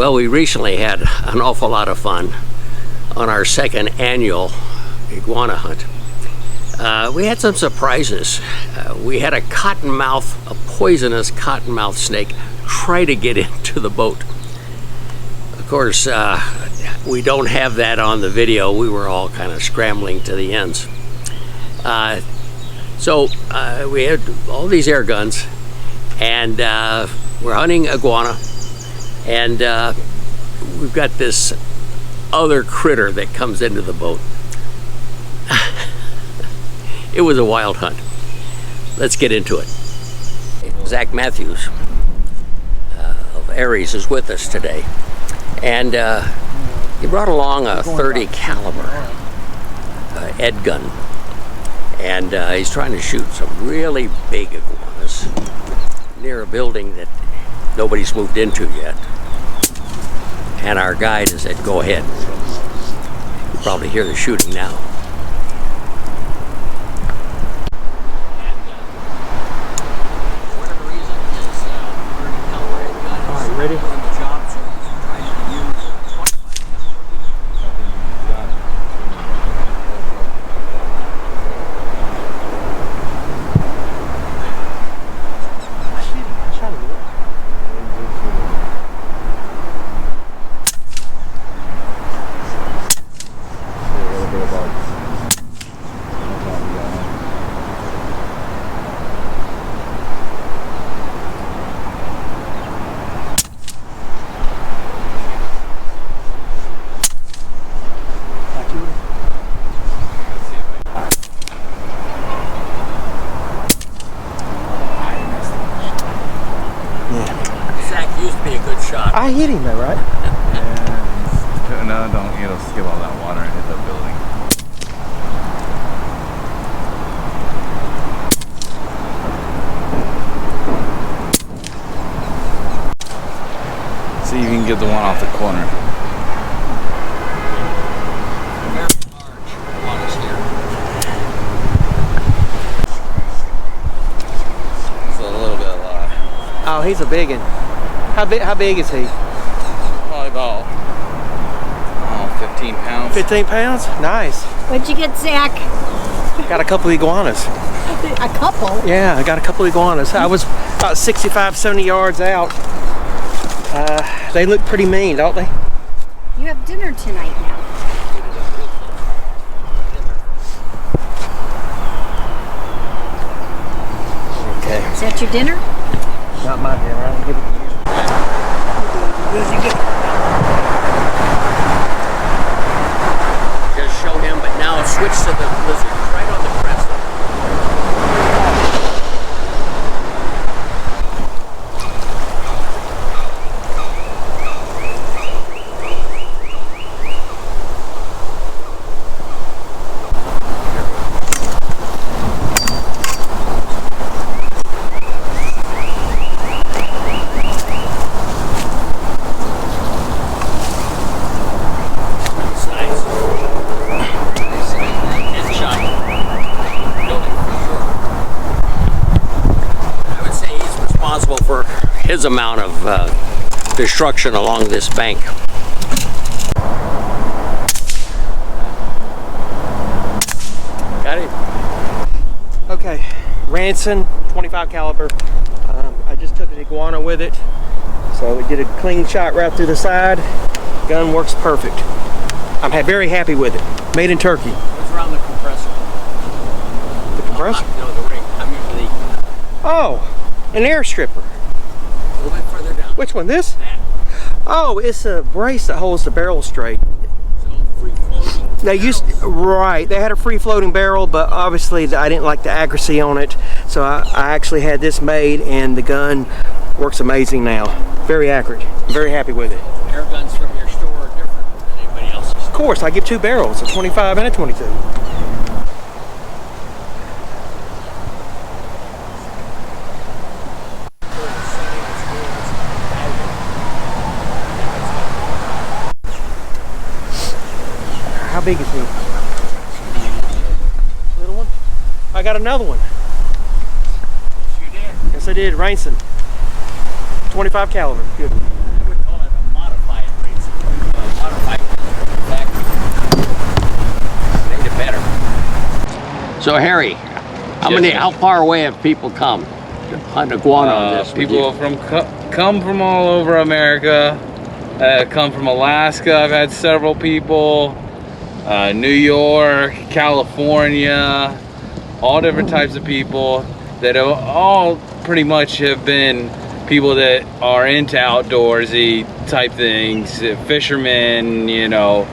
Well, we recently had an awful lot of fun on our second annual iguana hunt. We had some surprises. We had a cottonmouth, a poisonous cottonmouth snake, try to get into the boat. Of course, we don't have that on the video. We were all kind of scrambling to the ends. So we had all these air guns, and we're hunting iguana, and we've got this other critter that comes into the boat. It was a wild hunt. Let's get into it. Zach Matthews of Aries is with us today, and he brought along a 30 caliber EDgun, and he's trying to shoot some really big iguanas near a building that nobody's moved into yet. And our guide has said, go ahead. You probably hear the shooting now. All right, ready? I hit him though, right? Yeah, no, don't, it'll skip all that water and hit the building. See if you can get the one off the corner. It's a little bit alive. Oh, he's a big one. How big is he? Probably about 15 pounds. 15 pounds? Nice. What'd you get, Zach? Got a couple of iguanas. A couple? Yeah, I got a couple of iguanas. I was about 65, 70 yards out. They look pretty mean, don't they? You have dinner tonight now. Okay. Is that your dinner? Not my dinner. I'll give it to you. Just show him, but now switch to the lizard, right on the crest. For his amount of destruction along this bank. Got it? Okay, Rainson, 25 caliber. I just took an iguana with it, so we did a clean shot right through the side. Gun works perfect. I'm very happy with it. Made in Turkey. What's around the compressor? The compressor? No, the ring. I mean the... Oh, an air stripper. A little bit further down. Which one? This? That. Oh, it's a brace that holds the barrel straight. So free floating. They used, right, they had a free floating barrel, but obviously I didn't like the accuracy on it, so I actually had this made, and the gun works amazing now. Very accurate. I'm very happy with it. Air guns from your store are different than anybody else's. Of course, I give two barrels, a 25 and a 22. How big is he? Little one? I got another one. You did? Yes, I did. Rainson. 25 caliber. Good. I would call it a modified So Harry, how far away have people come to hunt iguana on this? People come from all over America. Come from Alaska. I've had several people. New York, California, all different types of people that all pretty much have been people that are into outdoorsy type things, fishermen, you know,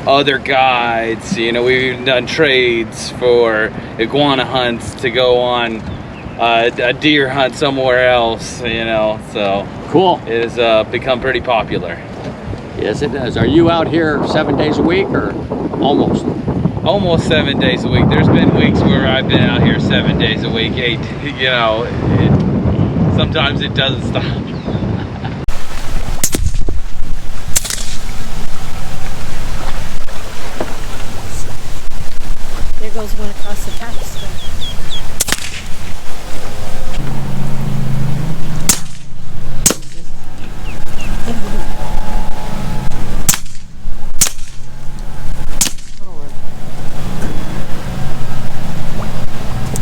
other guides. You know, we've done trades for iguana hunts to go on a deer hunt somewhere else, you know, so cool. It has become pretty popular. Yes, it does. Are you out here 7 days a week or almost? Almost 7 days a week. There's been weeks where I've been out here 7 days a week, 8, you know, sometimes it doesn't stop. There goes one across the top.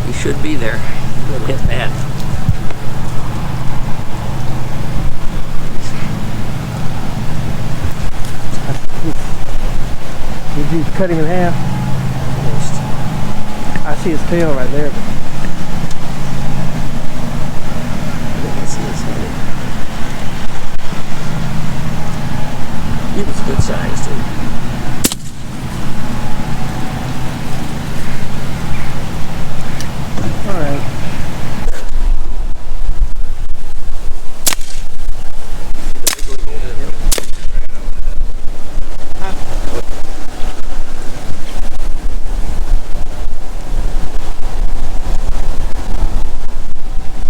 He should be there. He'll hit that. Did you cut him in half? I see his tail right there. I see his head. He was good size too. All right.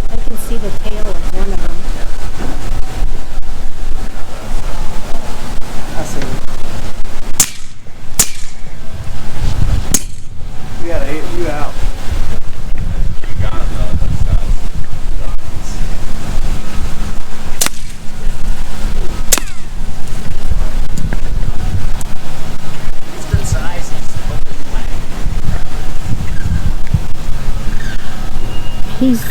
I can see the tail of one of them. I see him. You out. He's good size. He's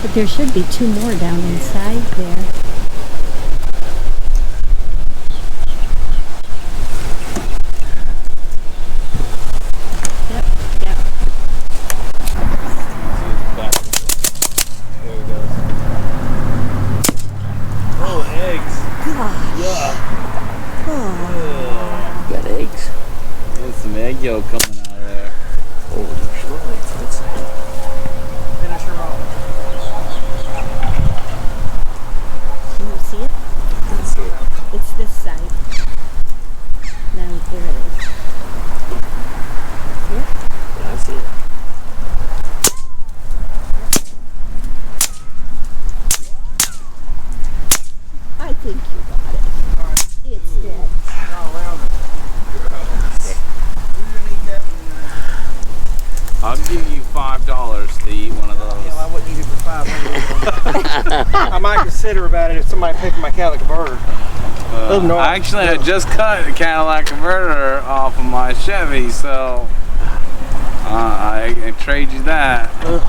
But there should be two more down inside there. Yep, yep. There he goes. Oh, eggs. Yeah. Got eggs. There's some egg yolk coming out of there. Holy shit. That's Finish her off. Can you see it? Let's see it. It's this side. Now there it is. Yep. Yeah, I see it. I think you got it. It's dead. I'll give you $5 to eat one of those. Hell, I wouldn't eat it for $500. I might consider about it if somebody paid for my Cadillac converter. Actually, I just cut the Cadillac converter off of my Chevy, so I trade you that. Our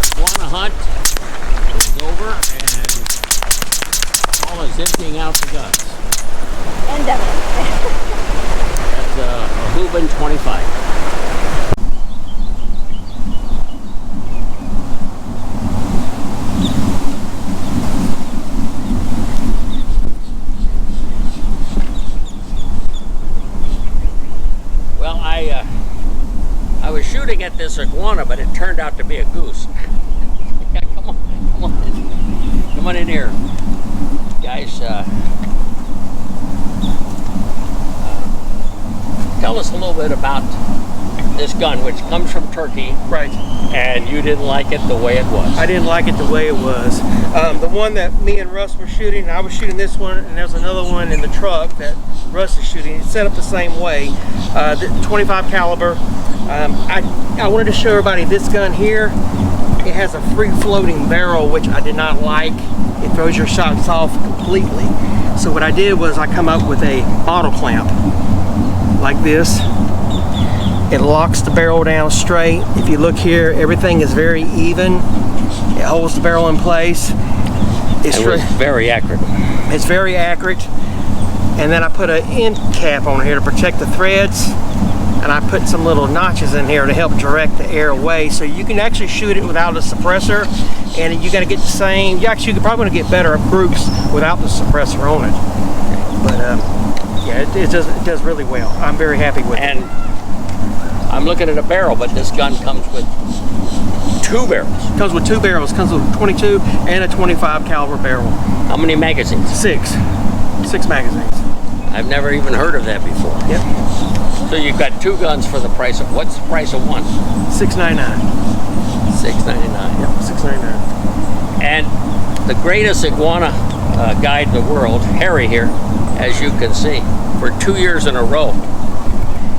iguana hunt is over and Paul is emptying out the guts. End of it. That's a Hueben 25. shooting at this iguana, but it turned out to be a goose. Yeah, come on in here, guys. Tell us a little bit about this gun, which comes from Turkey. Right. And you didn't like it the way it was. I didn't like it the way it was. The one that me and Russ were shooting, I was shooting this one, and there's another one in the truck that Russ is shooting. It's set up the same way. The 25 caliber. I wanted to show everybody this gun here. It has a free floating barrel, which I did not like. It throws your shots off completely. So what I did was I come up with a bottle clamp like this. It locks the barrel down straight. If you look here, everything is very even. It holds the barrel in place. It was very accurate. It's very accurate. And then I put an end cap on here to protect the threads. And I put some little notches in here to help direct the air away. So you can actually shoot it without a suppressor. And you're gonna get the same, you're probably gonna get better groups without the suppressor on it. But yeah, it does really well. I'm very happy with it. I'm looking at a barrel, but this gun comes with 2 barrels. Comes with 2 barrels. Comes with a 22 and a 25 caliber barrel. How many magazines? 6 magazines. I've never even heard of that before. Yep. So you've got 2 guns for the price of, what's the price of one? $6.99. $6.99. Yep, $6.99. And the greatest iguana guide in the world, Harry here, as you can see, for 2 years in a row.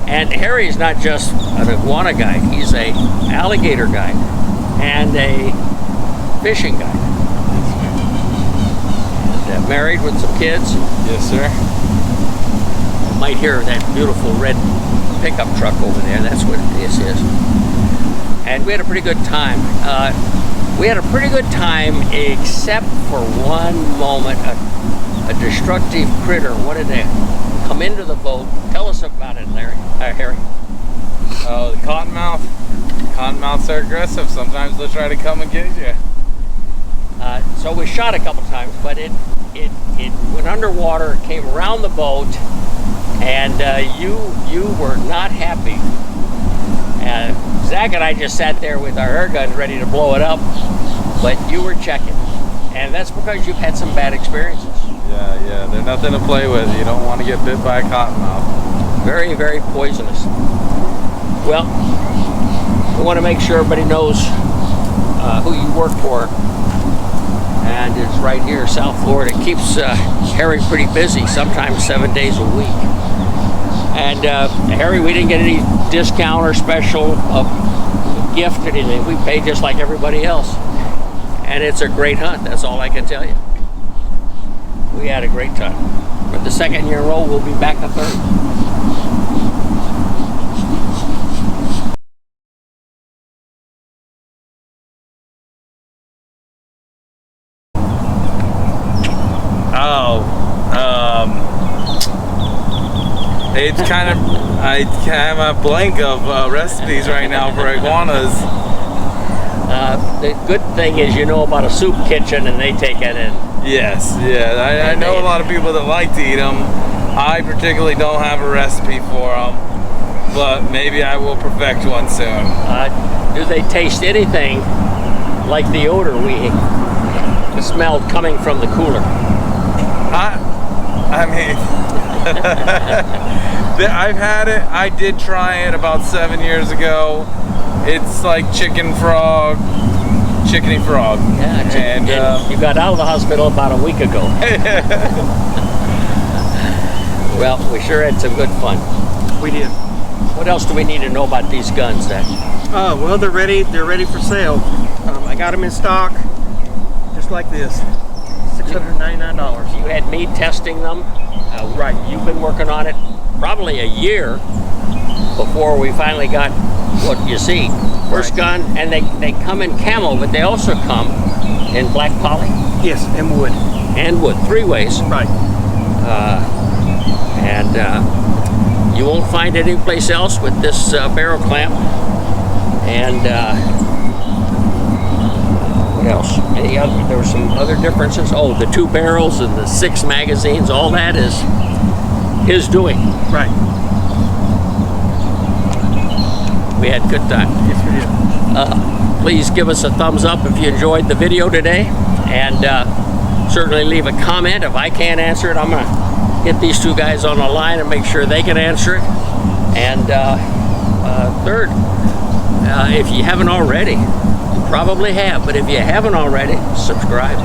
And Harry's not just an iguana guide, he's a alligator guide and a fishing guide. And, married with some kids. Yes, sir. You might hear that beautiful red pickup truck over there. That's what this is. And we had a pretty good time. We had a pretty good time, except for one moment, a destructive critter wanted to come into the boat. Tell us about it, Harry. Oh, the Cottonmouth. Cottonmouths are aggressive. Sometimes they'll try to come and get you. So we shot a couple times, but it went underwater, came around the boat, and you were not happy. Zach and I just sat there with our air guns ready to blow it up, but you were checking. And that's because you've had some bad experiences. Yeah, they're nothing to play with. You don't want to get bit by a cottonmouth. Very, very poisonous. Well, we want to make sure everybody knows who you work for. And it's right here, South Florida. It keeps Harry pretty busy, sometimes 7 days a week. And Harry, we didn't get any discount or special gift or anything. We paid just like everybody else. And it's a great hunt, that's all I can tell you. We had a great time. For the 2nd year in a row, we'll be back the 3rd. It's kind of, I have a blank of recipes right now for iguanas. The good thing is you know about a soup kitchen and they take it in. Yes, yeah. I know a lot of people that like to eat them. I particularly don't have a recipe for them, but maybe I will perfect one soon. Do they taste anything like the odor we smelled coming from the cooler? I mean, I've had it. I did try it about 7 years ago. It's like chickeny frog. Yeah, and you got out of the hospital about a week ago. Well, we sure had some good fun. We did. What else do we need to know about these guns then? Well, they're ready for sale. I got them in stock, just like this. $699. You had me testing them. Right. You've been working on it probably a year before we finally got what you see. First gun, and they come in camo, but they also come in black poly. Yes, and wood. And wood, 3 ways. Right. You won't find it anyplace else with this barrel clamp. And what else? There were some other differences. Oh, the 2 barrels and the 6 magazines. All that is his doing. Right. We had a good time. Yes, we did. Please give us a thumbs up if you enjoyed the video today, and certainly leave a comment. If I can't answer it, I'm gonna get these two guys on the line and make sure they can answer it. And third, if you haven't already, you probably have, but if you haven't already, subscribe.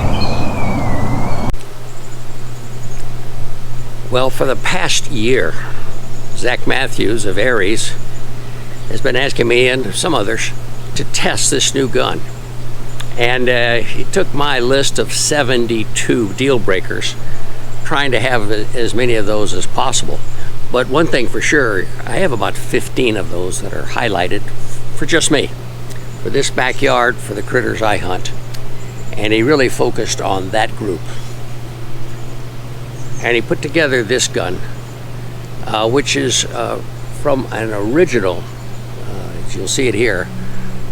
Well, for the past year, Zach Matthews of Aries has been asking me and some others to test this new gun. And he took my list of 72 deal breakers, trying to have as many of those as possible. But one thing for sure, I have about 15 of those that are highlighted for just me, for this backyard, for the critters I hunt. And he really focused on that group. And he put together this gun, which is from an original, as you'll see it here,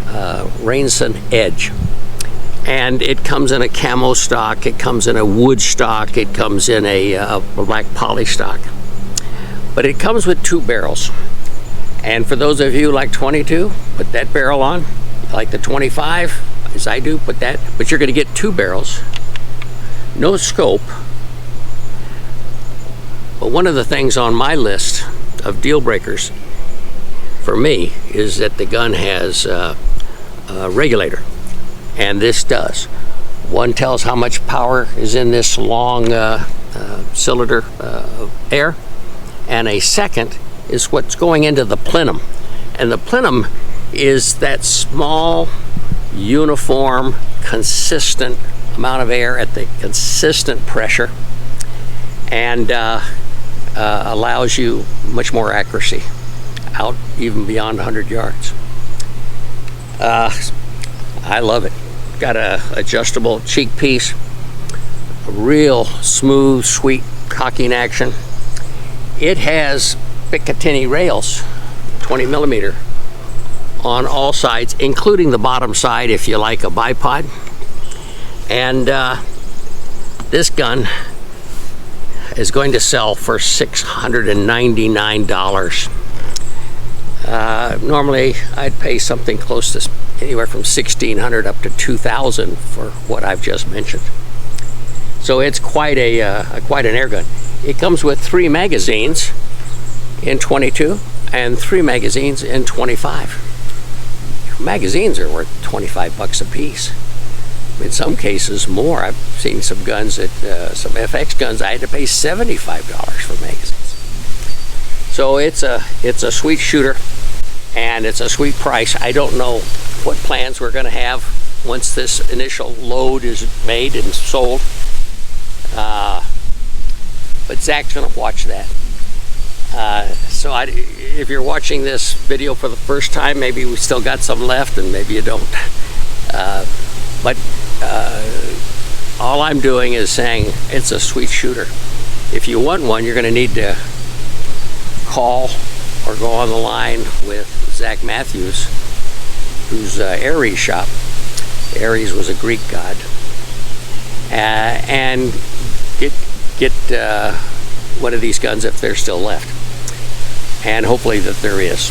Rainson Edge. And it comes in a camo stock, it comes in a wood stock, it comes in a black poly stock. But it comes with 2 barrels. And for those of you who like 22, put that barrel on. Like the 25, as I do, put that. But you're gonna get 2 barrels, no scope. But one of the things on my list of deal breakers for me is that the gun has a regulator, and this does. One tells how much power is in this long cylinder of air, and a second is what's going into the plenum. And the plenum is that small, uniform, consistent amount of air at the consistent pressure, and allows you much more accuracy out even beyond 100 yards. I love it. Got a adjustable cheek piece, a real smooth, sweet cocking action. It has Picatinny rails, 20 millimeter on all sides, including the bottom side if you like a bipod. And this gun is going to sell for $699. Normally I'd pay something close to anywhere from $1,600 up to $2,000 for what I've just mentioned. So it's quite quite an air gun. It comes with 3 magazines in 22 and 3 magazines in 25. Magazines are worth 25 bucks a piece. In some cases more. I've seen some guns that some FX guns I had to pay $75 for magazines. So it's a sweet shooter, and it's a sweet price. I don't know what plans we're going to have once this initial load is made and sold, but Zach's going to watch that. So if you're watching this video for the first time, maybe we still got some left and maybe you don't. But all I'm doing is saying it's a sweet shooter. If you want one, you're going to need to call or go on the line with Zach Matthews, who's Ares shop. Ares was a Greek god, and get one of these guns if they're still left, and hopefully that there is.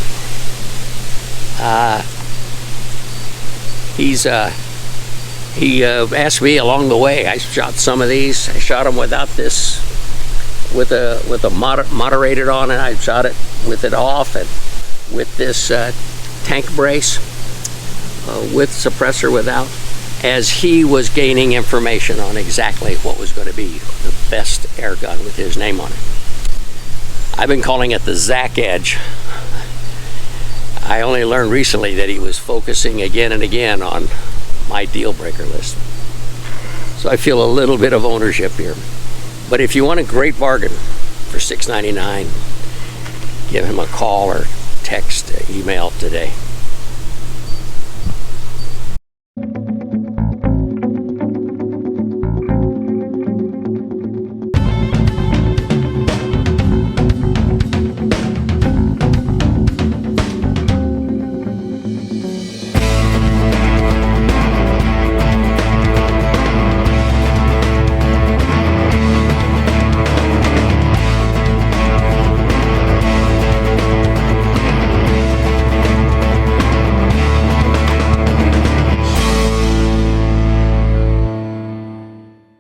He asked me along the way. I shot some of these. I shot them without this, with a moderated on it. I shot it with it off, and with this tank brace, with suppressor without, as he was gaining information on exactly what was going to be the best air gun with his name on it. I've been calling it the Zach Edge. I only learned recently that he was focusing again and again on my deal breaker list. So I feel a little bit of ownership here. But if you want a great bargain for $699, give him a call or text, email today.